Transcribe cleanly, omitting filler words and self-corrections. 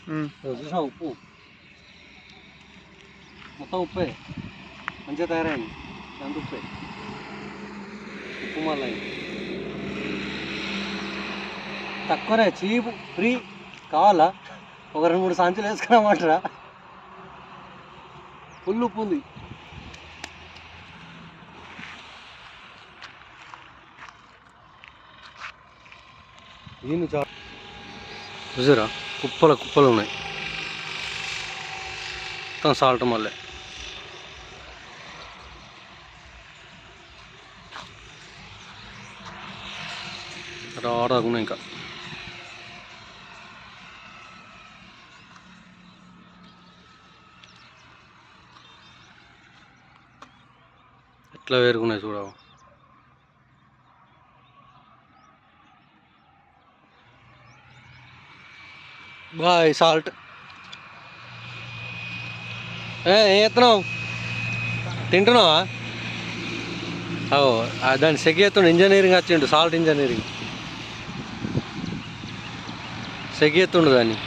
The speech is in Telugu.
చూసినా ఉప్పు మొత్తం ఉప్పే మంచిగా తయారైంది. అంత ఉప్పే ఉప్పు మళ్ళీ తక్కువనే చీపు ఫ్రీ. కావాలా ఒక 2-3 సంచులు వేసుకున్నామంటారా? ఫుల్ ఉప్పు ఉంది. దీన్ని చూసారా కుప్పలు కుప్పలు ఉన్నాయి. మొత్తం సాల్ట్ మళ్ళీ రాకుండా ఇంకా ఎట్లా వేరుకున్నాయి చూడవు. బాయ్ సాల్ట్ ఏం ఎత్తున్నావు? తింటున్నావా? దాన్ని సెగెత్తుండు. ఇంజనీరింగ్ వచ్చిండు, సాల్ట్ ఇంజనీరింగ్ సెగెత్తుండు దాన్ని.